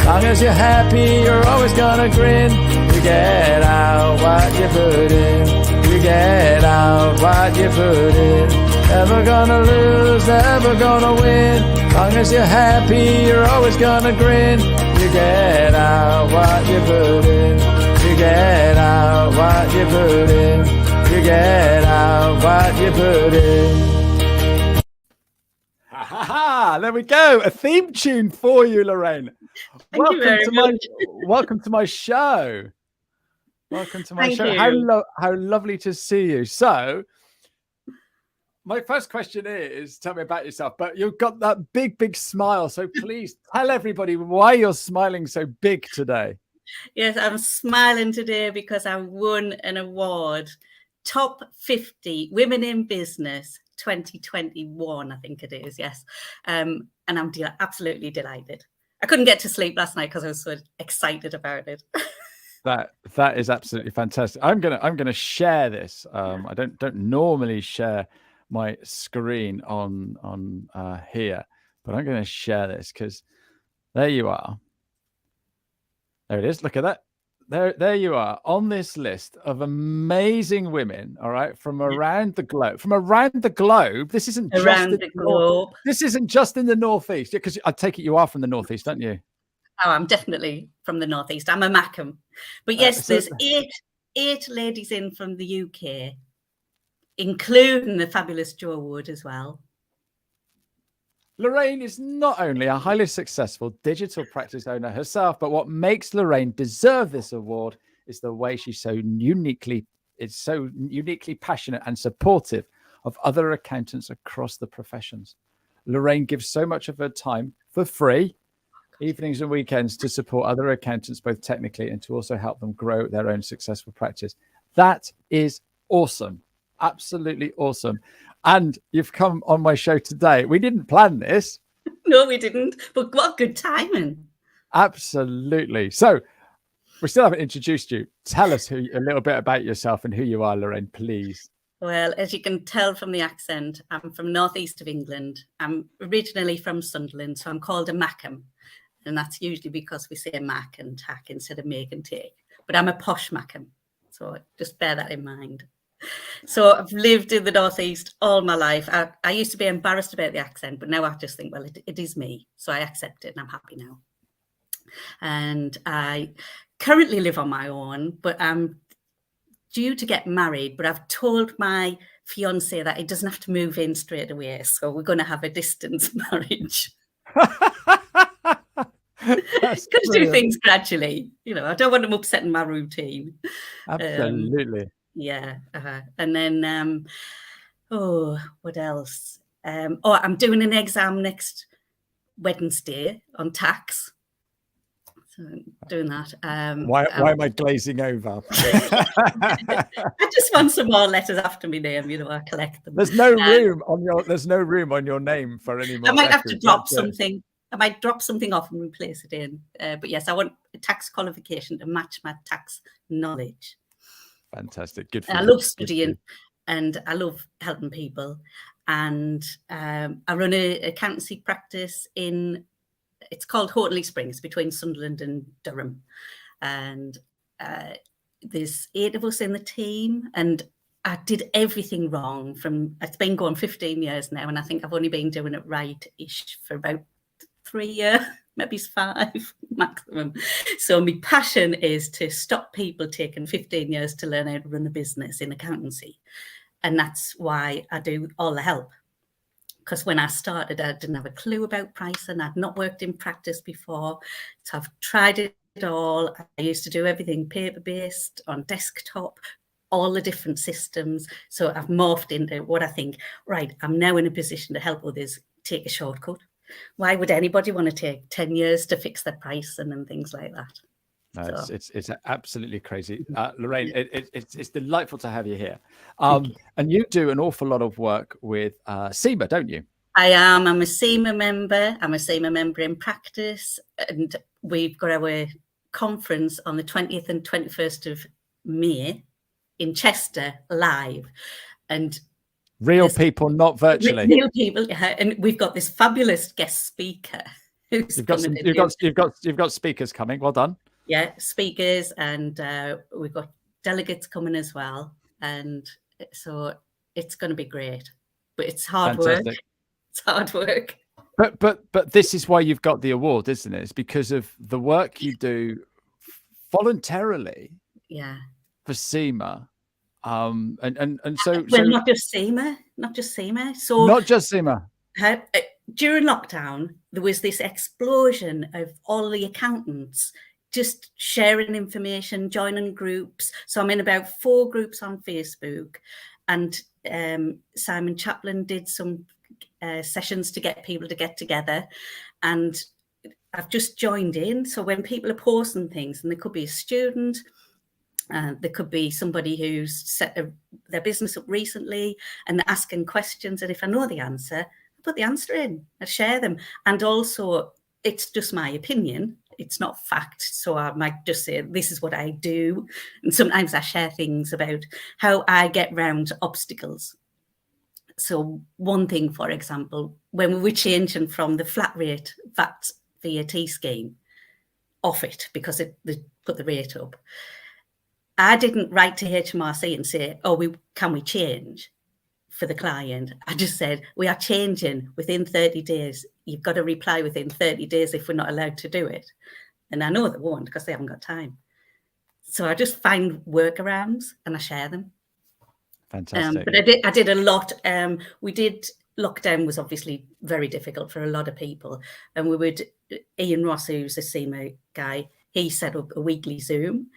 Long as you're happy, you're always gonna grin. You get out what you put in. You get out what you put in. Never gonna lose, never gonna win. Long as you're happy, you're always gonna grin. You get out what you put in. You get out what you put in. You get out what you put in. Ha ha ha! There we go. A theme tune for you, Lorraine. Thank you very much. Welcome to my show. Welcome to my show. How lovely to see you. So, my first question is, tell me about yourself. But you've got that big smile. So please tell everybody why you're smiling so big today. Yes, I'm smiling today because I won an award, Top 50 Women in Business 2021, I think it is, yes. And I'm absolutely delighted. I couldn't get to sleep last night because I was so excited about it. That is absolutely fantastic. I'm gonna share this. I don't normally share my screen on here, but I'm going to share this because there you are. There it is. Look at that. There you are on this list of amazing women. All right, from around the globe. From around the globe. This isn't around the globe. This isn't just in the Northeast. Because I take it you are from the Northeast, don't you? Oh, I'm definitely from the Northeast. I'm a Mackham. But yes, there's eight ladies in from the UK, including the fabulous Jo Wood as well. Lorraine is not only a highly successful digital practice owner herself, but what makes Lorraine deserve this award is the way she's so uniquely passionate and supportive of other accountants across the professions. Lorraine gives so much of her time for free, evenings and weekends, to support other accountants, both technically and to also help them grow their own successful practice. That is awesome. Absolutely awesome. And you've come on my show today. We didn't plan this. No, we didn't. But what good timing. Absolutely. So we still haven't introduced you. Tell us a little bit about yourself and who you are, Lorraine, please. Well, as you can tell from the accent, I'm from northeast of England. I'm originally from Sunderland, so I'm called a Mackham. And that's usually because we say Mac and tack instead of make and take. But I'm a posh Mackham. So just bear that in mind. So I've lived in the Northeast all my life. I used to be embarrassed about the accent, but now I just think, well, it is me. So I accept it and I'm happy now. And I currently live on my own, but I'm due to get married, but I've told my fiance that he doesn't have to move in straight away. So we're going to have a distance marriage. Got to do things gradually. You know, I don't want them upsetting my routine. Absolutely. Yeah. And then, what else? I'm doing an exam next Wednesday on tax. So I'm doing that. Why am I glazing over? I just want some more letters after my name. You know, I collect them. There's no room on your name for any more. I might have to drop something. I might drop something off and replace it in. But yes, I want a tax qualification to match my tax knowledge. Fantastic. Good for you. I love studying and I love helping people. And I run an accountancy practice it's called Hoteley Springs, between Sunderland and Durham. And there's 8 of us in the team. And I did everything wrong it's been going 15 years now. And I think I've only been doing it right-ish for about 3 years, maybe 5 maximum. So my passion is to stop people taking 15 years to learn how to run a business in accountancy. And that's why I do all the help. Because when I started, I didn't have a clue about pricing. I'd not worked in practice before. So I've tried it all. I used to do everything paper-based, on desktop, all the different systems. So I've morphed into what I think, right, I'm now in a position to help others take a shortcut. Why would anybody want to take 10 years to fix their pricing and things like that? No, it's absolutely crazy. Lorraine, it's delightful to have you here. And you do an awful lot of work with CIMA, don't you? I am. I'm a CIMA member. I'm a CIMA member in practice. And we've got our conference on the 20th and 21st of May in Chester live. And real people, not virtually. Real people. And we've got this fabulous guest speaker. who's You've got coming some. to do. You've got speakers coming. Well done. Yeah, speakers, and we've got delegates coming as well, and so it's going to be great. But it's hard work. Fantastic. It's hard work. But this is why you've got the award, isn't it? It's because of the work you do voluntarily. Yeah. For CIMA, and so not just CIMA. So not just CIMA. During lockdown, there was this explosion of all the accountants just sharing information, joining groups. So I'm in about 4 groups on Facebook, and Simon Chaplin did some sessions to get people to get together, and I've just joined in. So when people are posting things, and there could be a student, there could be somebody who's set their business up recently and they're asking questions, and if I know the answer, I put the answer in, I share them. And also, it's just my opinion, it's not fact, so I might just say this is what I do. And sometimes I share things about how I get around obstacles. So one thing, for example, when we were changing from the flat rate VAT scheme off it because they put the rate up, I didn't write to HMRC and say, can we change for the client? I just said, we are changing within 30 days. You've got to reply within 30 days if we're not allowed to do it. And I know they won't because they haven't got time. So I just find workarounds and I share them. Fantastic. But I did a lot. Lockdown was obviously very difficult for a lot of people. And Ian Ross, who's a CIMA guy, he set up a weekly Zoom.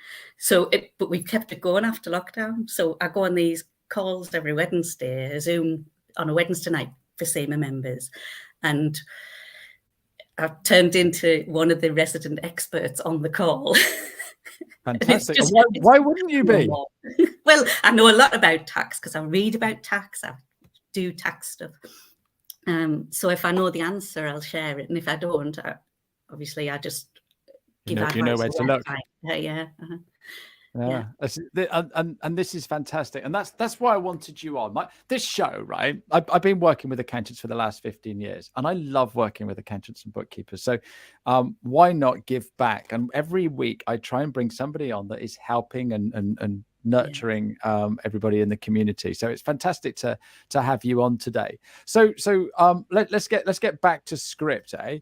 But we've kept it going after lockdown. So I go on these calls every Wednesday, a Zoom on a Wednesday night for CIMA members. And I've turned into one of the resident experts on the call. Fantastic. Why wouldn't you be? Well, I know a lot about tax because I read about tax. I do tax stuff. So if I know the answer, I'll share it. And if I don't, obviously I just you know where to look. Yeah. Yeah. And this is fantastic, and that's why I wanted you on this show, right? I've been working with accountants for the last 15 years, and I love working with accountants and bookkeepers. So why not give back? And every week I try and bring somebody on that is helping and nurturing everybody in the community. So it's fantastic to have you on today. So let's get back to script, eh?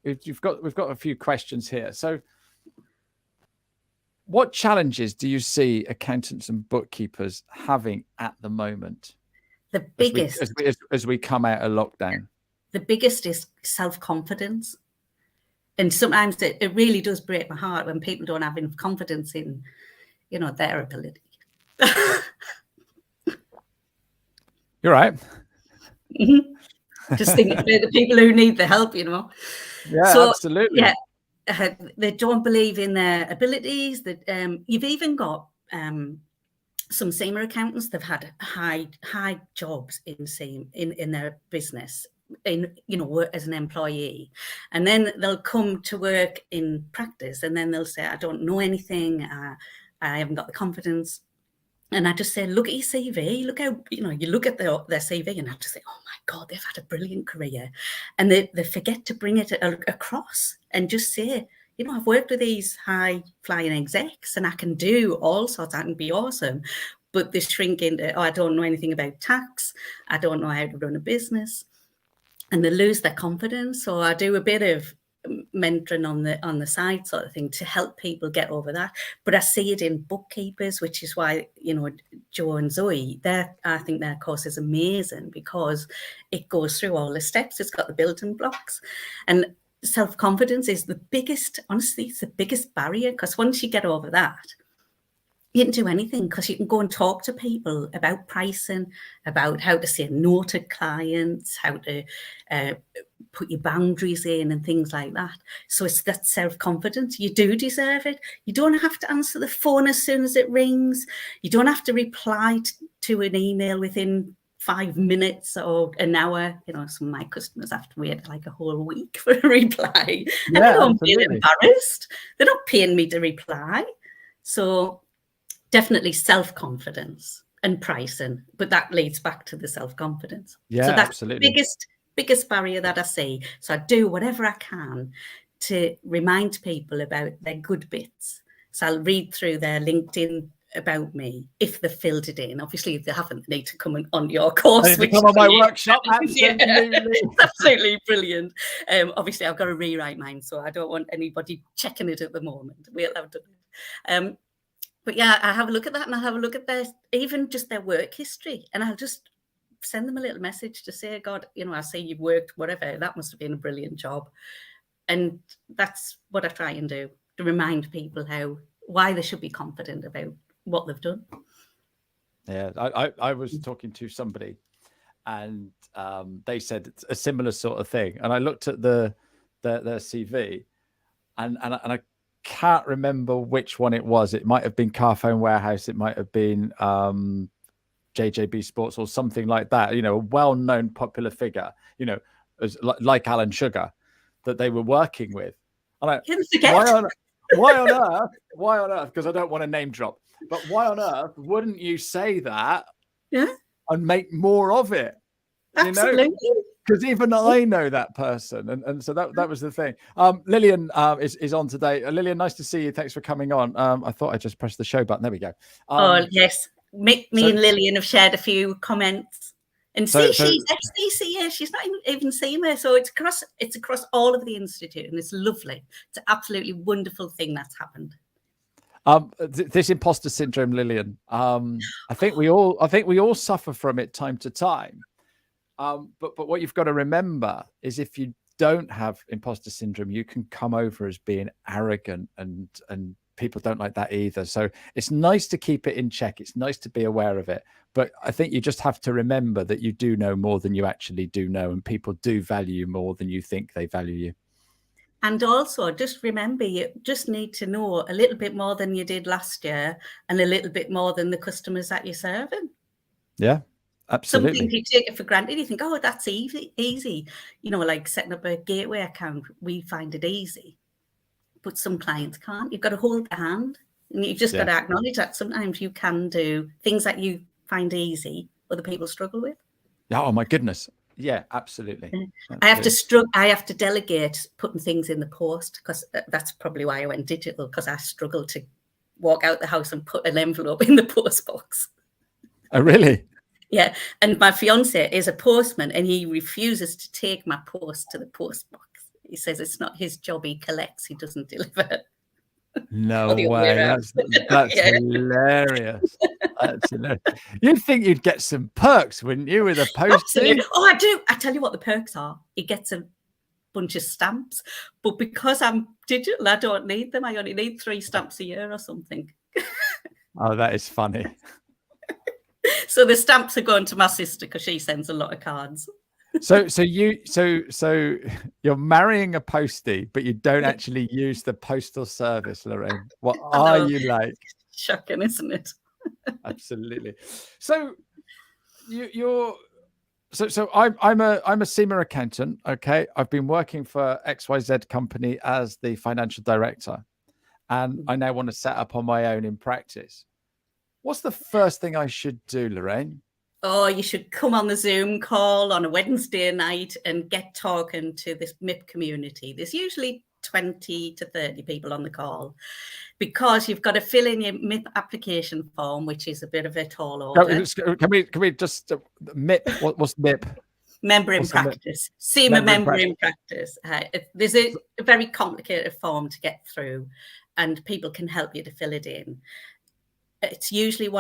We've got a few questions here. So what challenges do you see accountants and bookkeepers having at the moment? The biggest, as we come out of lockdown. The biggest is self-confidence. And sometimes it really does break my heart when people don't have enough confidence in, their ability. You're right. Just thinking about the people who need the help, Yeah, absolutely. Yeah. They don't believe in their abilities. That you've even got some CIMA accountants. They've had high jobs in their business, work as an employee, and then they'll come to work in practice, and then they'll say, "I don't know anything. I haven't got the confidence." And I just say, look at your CV. Look how, you look at their CV and I just say, oh my God, they've had a brilliant career. And they forget to bring it across and just say, I've worked with these high flying execs and I can do all sorts. I can be awesome. But they shrink into, I don't know anything about tax. I don't know how to run a business. And they lose their confidence. So I do a bit of mentoring on the side sort of thing to help people get over that. But I see it in bookkeepers, which is why Joe and Zoe, I think their course is amazing because it goes through all the steps. It's got the building blocks, and self-confidence is the biggest, honestly, it's the biggest barrier, because once you get over that, you can do anything, because you can go and talk to people about pricing, about how to say no to clients, how to put your boundaries in and things like that. So it's that self-confidence. You do deserve it. You don't have to answer the phone as soon as it rings. You don't have to reply to an email within 5 minutes or an hour. Some of my customers have to wait like a whole week for a reply. And I don't feel embarrassed. They're not paying me to reply. So definitely self-confidence and pricing, but that leads back to the self-confidence. Yeah, so that's absolutely. the biggest barrier that I see. So I do whatever I can to remind people about their good bits. So I'll read through their LinkedIn about me if they've filled it in. Obviously, if they haven't, they need to come on your course. They come on my workshop. Absolutely. Absolutely brilliant. Obviously, I've got to rewrite mine, so I don't want anybody checking it at the moment. We'll have to. But yeah, I have a look at that, and I have a look at even just their work history, and I'll just send them a little message to say, God, I see you've worked, whatever. That must have been a brilliant job. And that's what I try and do, to remind people why they should be confident about what they've done. Yeah, I was talking to somebody, and they said a similar sort of thing. And I looked at their CV, and I can't remember which one it was. It might have been Carphone Warehouse. It might have been JJB Sports or something like that. A well-known popular figure. Like Alan Sugar, that they were working with. And why on earth? Because I don't want to name drop, but why on earth wouldn't you say that? Yeah, and make more of it? Absolutely. Because even I know that person, and so that was the thing. Lillian is on today. Lillian, nice to see you. Thanks for coming on. I thought I just pressed the show button. There we go. Oh yes, me and Lillian have shared a few comments. And she's ex-CCA. She's not even CIMA, so it's across all of the institute, and it's lovely. It's an absolutely wonderful thing that's happened. This imposter syndrome, Lillian. I think we all suffer from it time to time. But what you've got to remember is, if you don't have imposter syndrome, you can come over as being arrogant, and people don't like that either. So it's nice to keep it in check. It's nice to be aware of it. But I think you just have to remember that you do know more than you actually do know, and people do value you more than you think they value you. And also, just remember, you just need to know a little bit more than you did last year, and a little bit more than the customers that you're serving. Yeah, absolutely. Something you take it for granted. You think, oh, that's easy. Like setting up a gateway account, we find it easy. But some clients can't. You've got to hold their hand, and you've just got to acknowledge that sometimes you can do things that you find easy, other people struggle with. Oh my goodness. Yeah, absolutely. I have to delegate putting things in the post, because that's probably why I went digital, because I struggled to walk out the house and put an envelope in the post box. Oh, really? Yeah. And my fiance is a postman, and he refuses to take my post to the post box. He says it's not his job. He collects, he doesn't deliver. No way. That's hilarious. That's hilarious. You'd think you'd get some perks, wouldn't you, with a postie? Oh, I do. I tell you what the perks are. He gets a bunch of stamps, but because I'm digital, I don't need them. I only need 3 stamps a year or something. Oh, that is funny. So the stamps are going to my sister, because she sends a lot of cards. So you're marrying a postie, but you don't actually use the postal service, Lorraine. What are you like? Shocking, isn't it? Absolutely. So I'm a CIMA accountant. Okay, I've been working for XYZ company as the financial director, and I now want to set up on my own in practice. What's the first thing I should do, Lorraine? Oh, you should come on the Zoom call on a Wednesday night and get talking to this MIP community. There's usually 20 to 30 people on the call, because you've got to fill in your MIP application form, which is a bit of a tall order. Can we just MIP? What's MIP? Member in practice. CIMA member in practice. There's a very complicated form to get through, and people can help you to fill it in. It's usually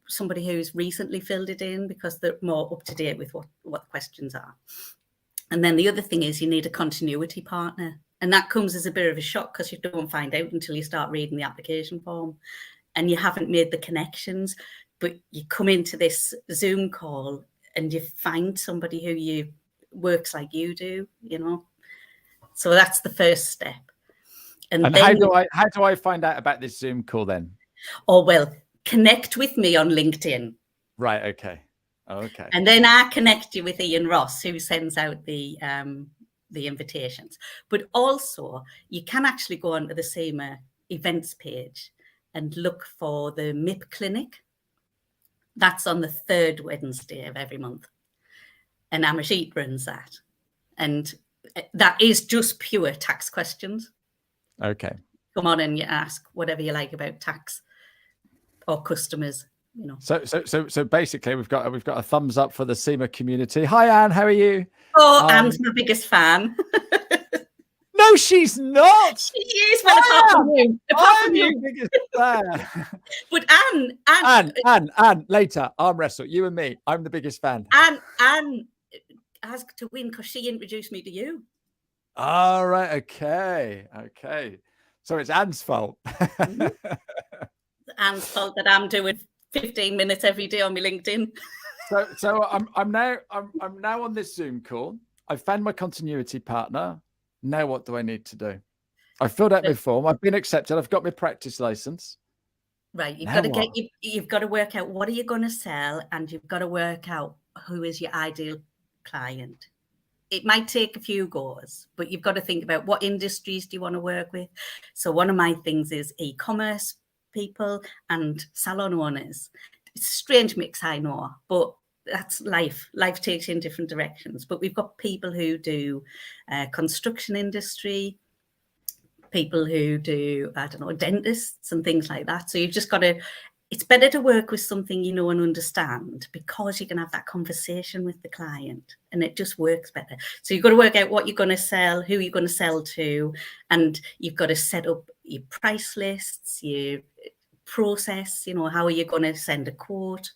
somebody who's recently filled it in, because they're more up to date with what the questions are. And then the other thing is, you need a continuity partner. And that comes as a bit of a shock, because you don't find out until you start reading the application form, and you haven't made the connections. But you come into this Zoom call and you find somebody who works like you do, So that's the first step. And then, how do I find out about this Zoom call then? Oh, well, connect with me on LinkedIn. Right. Okay. Oh, okay. And then I connect you with Ian Ross, who sends out the invitations. But also, you can actually go onto the CIMA events page and look for the MIP clinic. That's on the 3rd Wednesday of every month. And Amashit runs that. And that is just pure tax questions. Okay. Come on and you ask whatever you like about tax or customers, you know. So basically we've got a thumbs up for the CIMA community. Hi Anne, how are you? Oh, Anne's my biggest fan. No, she's not. She is, well, apart from you. Apart from you. Biggest fan. But Anne, later, arm wrestle, you and me. I'm the biggest fan. Anne has to win because she introduced me to you. All right, okay. So it's Anne's fault. Anne's fault that I'm doing 15 minutes every day on my LinkedIn. So I'm now on this Zoom call. I've found my continuity partner. Now what do I need to do? I filled out my form. I've been accepted. I've got my practice license. Right. You've got to work out what are you going to sell, and you've got to work out who is your ideal client. It might take a few goes, but you've got to think about what industries do you want to work with. So one of my things is e-commerce people and salon owners. It's a strange mix, I know, but that's life. Life takes you in different directions. But we've got people who do construction industry, people who do, I don't know, dentists and things like that. So you've just got to, it's better to work with something you know and understand, because you can have that conversation with the client and it just works better. So you've got to work out what you're going to sell, who you're going to sell to, and you've got to set up your price lists, your process, you know, how are you going to send a quote?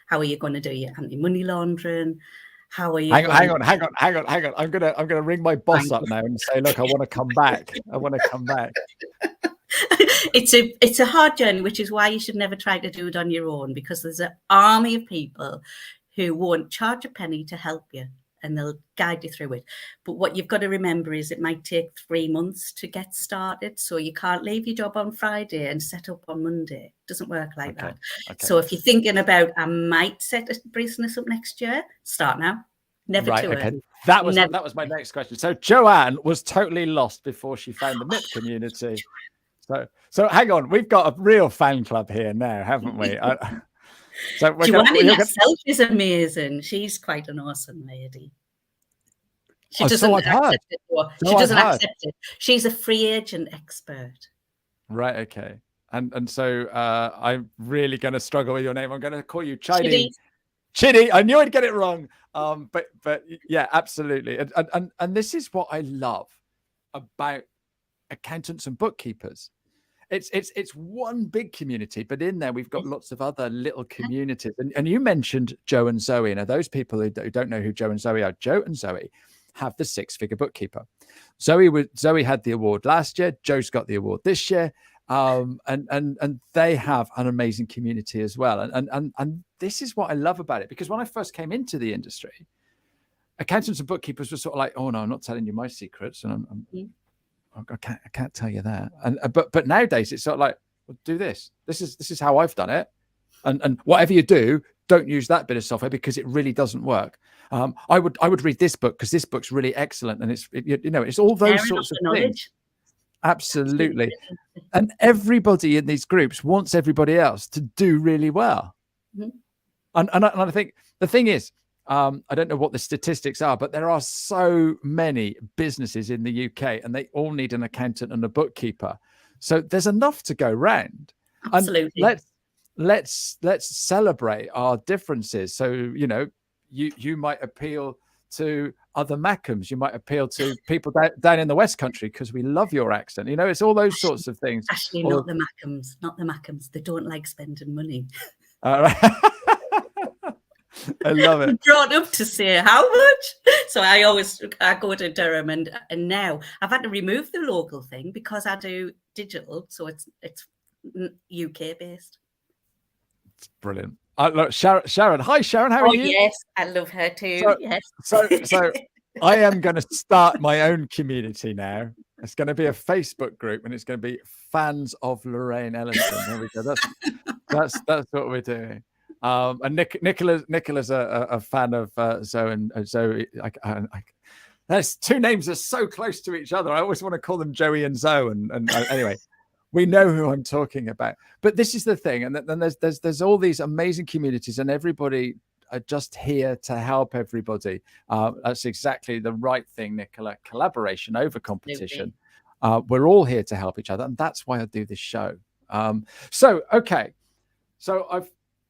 How are you going to do your anti-money laundering? How are you? Hang on. I'm gonna ring my boss up now and say, look, I want to come back. It's a hard journey, which is why you should never try to do it on your own, because there's an army of people who won't charge a penny to help you and they'll guide you through it. But what you've got to remember is it might take 3 months to get started. So you can't leave your job on Friday and set up on Monday. It doesn't work like that. Okay. So if you're thinking about, I might set a business up next year, start now. Never too early. That was my next question. So Joanne was totally lost before she found the MIP community. So hang on, we've got a real fan club here now, haven't we? Joanne in herself is amazing. She's quite an awesome lady. She doesn't accept it. She doesn't accept it. She's a free agent expert. Right. Okay. And so I'm really going to struggle with your name. I'm going to call you Chidi. I knew I'd get it wrong. But yeah, absolutely. And this is what I love about accountants and bookkeepers. It's one big community, but in there we've got lots of other little communities. And you mentioned Joe and Zoe. Now, those people who don't know who Joe and Zoe are, Joe and Zoe have the 6-figure bookkeeper. Zoe had the award last year. Joe's got the award this year. And they have an amazing community as well. And this is what I love about it, because when I first came into the industry, accountants and bookkeepers were sort of like, oh no, I'm not telling you my secrets. And I can't tell you that. But nowadays it's sort of like, well, do this. This is how I've done it. And whatever you do, don't use that bit of software because it really doesn't work. I would read this book because this book's really excellent, and it's all those sorts of things. Absolutely. And everybody in these groups wants everybody else to do really well. Mm-hmm. And I think the thing is, I don't know what the statistics are, but there are so many businesses in the UK and they all need an accountant and a bookkeeper. So there's enough to go round. Absolutely. And let's celebrate our differences. So, you might appeal to other Mackhams. You might appeal to people down in the West Country because we love your accent. It's all those sorts of things. Actually, not the Mackhams. They don't like spending money. All right. I love it. Brought up to say how much. So I go to Durham, and now I've had to remove the local thing because I do digital, so it's UK based. It's brilliant. Look, Sharon. Hi, Sharon. How are you? Yes, I love her too. So I am going to start my own community now. It's going to be a Facebook group, and it's going to be fans of Lorraine Ellison. There we go. That's what we're doing. And Nicola's a fan of Zoe and Zoe. There's two names that are so close to each other. I always want to call them Joey and Zoe. And anyway, we know who I'm talking about. But this is the thing, and then there's all these amazing communities, and everybody are just here to help everybody. That's exactly the right thing, Nicola. Collaboration over competition. We're all here to help each other, and that's why I do this show. So I've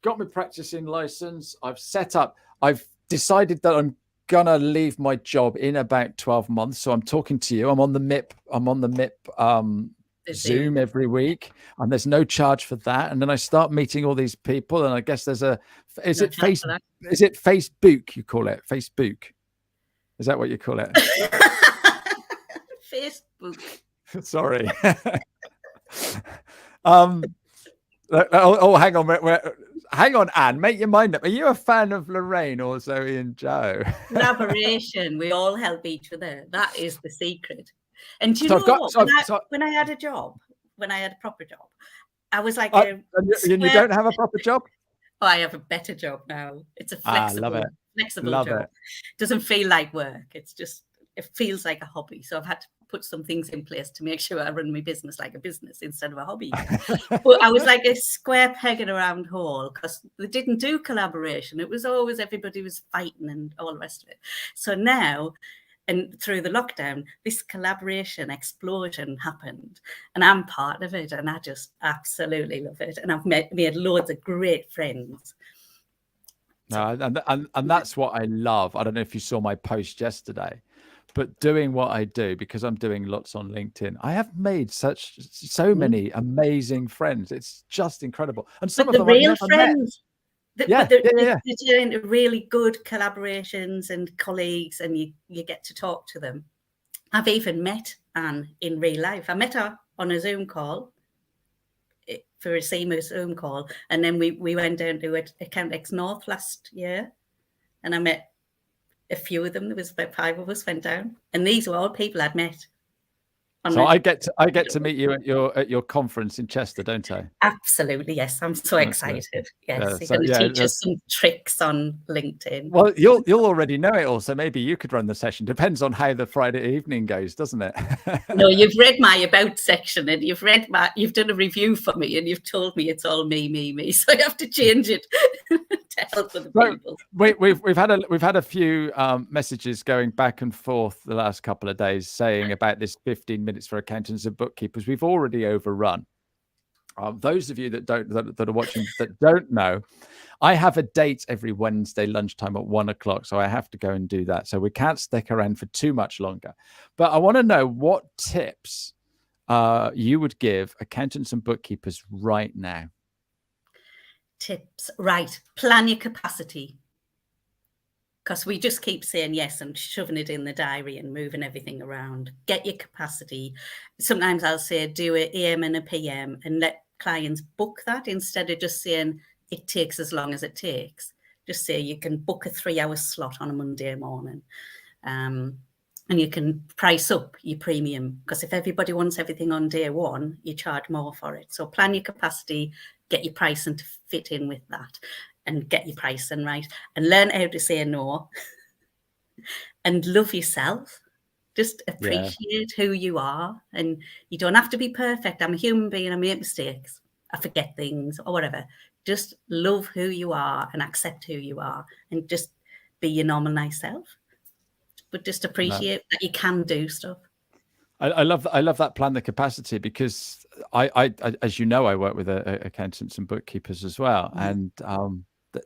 got my practicing license. I've decided that I'm gonna leave my job in about 12 months. So I'm talking to you. I'm on the MIP Zoom every week, and there's no charge for that. And then I start meeting all these people, and I guess is it Facebook you call it? Facebook. Is that what you call it? Facebook. Sorry. Hang on, Anne. Make your mind up. Are you a fan of Lorraine or Zoe and Joe? Collaboration. We all help each other. That is the secret. And do you know when I had a job, when I had a proper job, I was like, and you don't have a proper job? Oh, I have a better job now. It's a flexible job. It doesn't feel like work. It feels like a hobby. So I've had to put some things in place to make sure I run my business like a business instead of a hobby. But I was like a square peg in a round hole because they didn't do collaboration. It was always everybody was fighting and all the rest of it. So now, and through the lockdown, this collaboration explosion happened, and I'm part of it, and I just absolutely love it. And I've made loads of great friends. And that's what I love. I don't know if you saw my post yesterday, but doing what I do, because I'm doing lots on LinkedIn, I have made so many amazing friends. It's just incredible. And some of them real friends. They're doing really good collaborations and colleagues, and you get to talk to them. I've even met Anne in real life. I met her on a Zoom call, for a CIMA Zoom call, and then we went down to Accountants North last year, and I met a few of them. There was about 5 of us went down, and these were all people I'd met. So I get to meet you at your conference in Chester, don't I? Absolutely, yes. I'm so excited. Yes, you're going to teach us some tricks on LinkedIn. Well, you'll already know it all, so maybe you could run the session. Depends on how the Friday evening goes, doesn't it? No, you've read my about section, and you've done a review for me, and you've told me it's all me. So I have to change it to help other people. We've had a few messages going back and forth the last couple of days saying about this 15 minutes for accountants and bookkeepers. We've already overrun. Those of you that are watching that don't know, I have a date every Wednesday lunchtime at 1 o'clock, so I have to go and do that. So we can't stick around for too much longer. But I want to know what tips you would give accountants and bookkeepers right now. Tips, right? Plan your capacity. Because we just keep saying yes and shoving it in the diary and moving everything around. Get your capacity. Sometimes I'll say do an AM and a PM and let clients book that instead of just saying it takes as long as it takes. Just say you can book a 3-hour slot on a Monday morning. And you can price up your premium, because if everybody wants everything on day one, you charge more for it. So plan your capacity, get your pricing to fit in with that, and get your pricing right, and learn how to say no and love yourself. Just appreciate who you are, and you don't have to be perfect. I'm a human being. I make mistakes. I forget things or whatever. Just love who you are and accept who you are, and just be your normal, nice self. But just appreciate that you can do stuff. I love that plan the capacity, because I as you know, I work with accountants and bookkeepers as well, and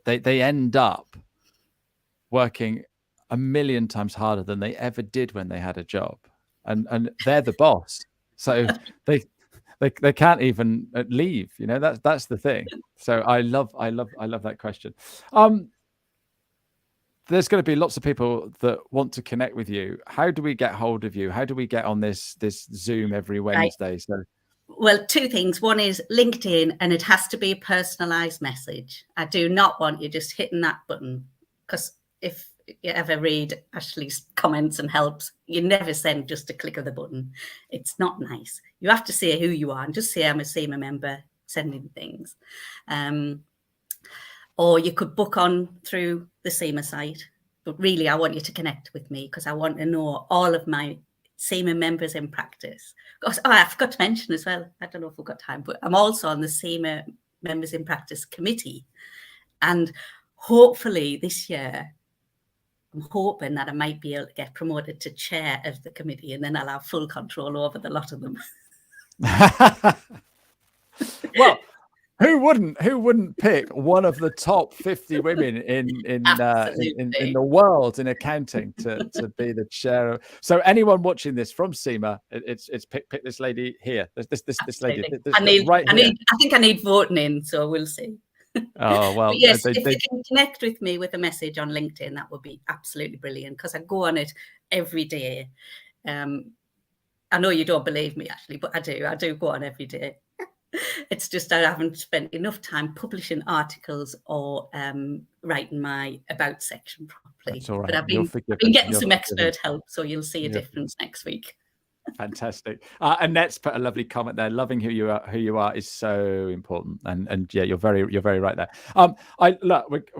they end up working a million times harder than they ever did when they had a job, and they're the boss, so they can't even leave. You know, that's the thing. So I love that question. There's going to be lots of people that want to connect with you. How do we get hold of you? How do we get on this Zoom every Wednesday? Right. So, well, 2 things. One is LinkedIn, and it has to be a personalized message. I do not want you just hitting that button, because if you ever read Ashley's comments and helps, you never send just a click of the button. It's not nice. You have to say who you are and just say I'm a CIMA member sending things. Or you could book on through the CIMA site. But really, I want you to connect with me, because I want to know all of my CIMA members in practice. Oh, I forgot to mention as well, I don't know if we've got time, but I'm also on the CIMA Members in Practice Committee. And hopefully this year, I'm hoping that I might be able to get promoted to chair of the committee, and then I'll have full control over the lot of them. Well, who wouldn't pick one of the top 50 women in the world in accounting to be the chair? So anyone watching this from CIMA, it's pick this lady here. This lady. I think I need voting in, so we'll see. Oh well, but yes, if you can connect with me with a message on LinkedIn, that would be absolutely brilliant, because I go on it every day. I know you don't believe me, actually, but I do go on every day. It's just I haven't spent enough time publishing articles or writing my about section properly. That's all right. But I've been getting some expert help, so you'll see a difference next week. Fantastic. Annette's put a lovely comment there. Loving who you are is so important, and yeah, you're very right there.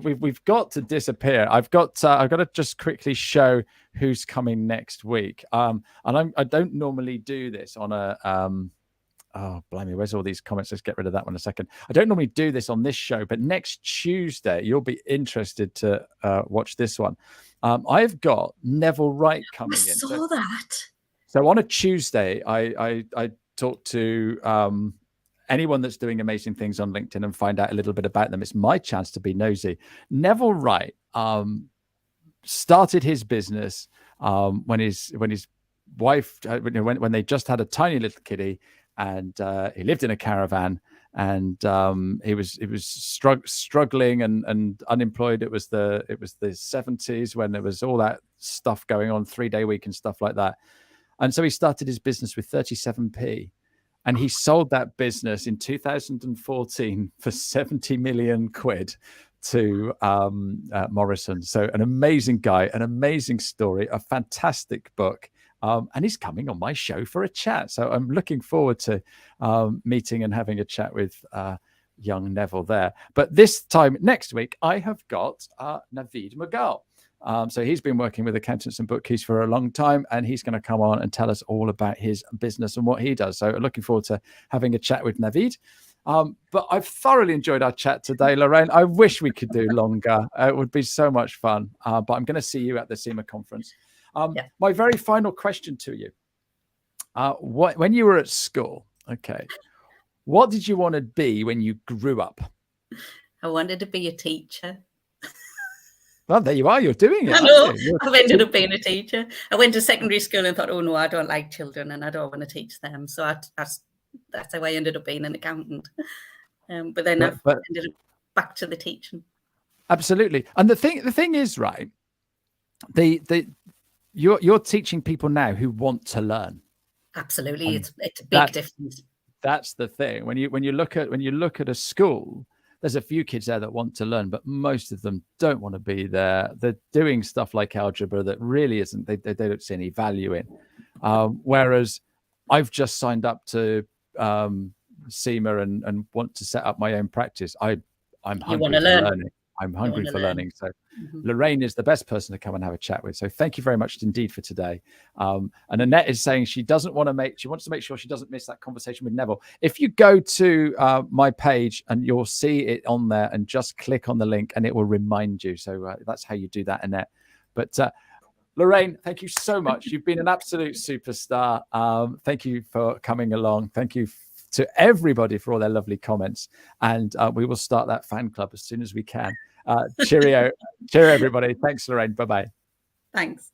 We've got to disappear. I've got to just quickly show who's coming next week. And I don't normally do this on a oh, blimey, where's all these comments? Let's get rid of that one a second. I don't normally do this on this show, but next Tuesday, you'll be interested to watch this one. I've got Neville Wright coming in. I saw that. So on a Tuesday, I talk to anyone that's doing amazing things on LinkedIn and find out a little bit about them. It's my chance to be nosy. Neville Wright started his business when his wife, when they just had a tiny little kiddie, and he lived in a caravan, and he was struggling and unemployed. It was the 70s when there was all that stuff going on, 3-day week and stuff like that. And so he started his business with 37p, and he sold that business in 2014 for 70 million quid to Morrison. So an amazing guy, an amazing story, a fantastic book. And he's coming on my show for a chat. So I'm looking forward to meeting and having a chat with young Neville there. But this time next week, I have got Naveed Magal. So he's been working with Accountants and Bookkeepers for a long time, and he's going to come on and tell us all about his business and what he does. So looking forward to having a chat with Naveed. But I've thoroughly enjoyed our chat today, Lorraine. I wish we could do longer. It would be so much fun. But I'm going to see you at the CIMA conference. My very final question to you. When you were at school, okay, what did you want to be when you grew up? I wanted to be a teacher. Well, there you are. You're doing it. I know. I've ended up being a teacher. I went to secondary school and thought, oh, no, I don't like children and I don't want to teach them. So that's how I ended up being an accountant. But then I've ended up back to the teaching. Absolutely. And the thing is, right, you're teaching people now who want to learn. Absolutely. It's a big difference. That's the thing. When you look at a school, there's a few kids there that want to learn, but most of them don't want to be there. They're doing stuff like algebra that really isn't, they don't see any value in. Whereas I've just signed up to CIMA and want to set up my own practice. I'm hungry for learning. I'm hungry for learning. So Lorraine is the best person to come and have a chat with. So thank you very much indeed for today. And Annette is saying she wants to make sure she doesn't miss that conversation with Neville. If you go to my page, and you'll see it on there, and just click on the link and it will remind you. So that's how you do that, Annette. But Lorraine, thank you so much. You've been an absolute superstar. Thank you for coming along. Thank you to everybody for all their lovely comments. And we will start that fan club as soon as we can. Cheerio, everybody. Thanks, Lorraine. Bye-bye. Thanks.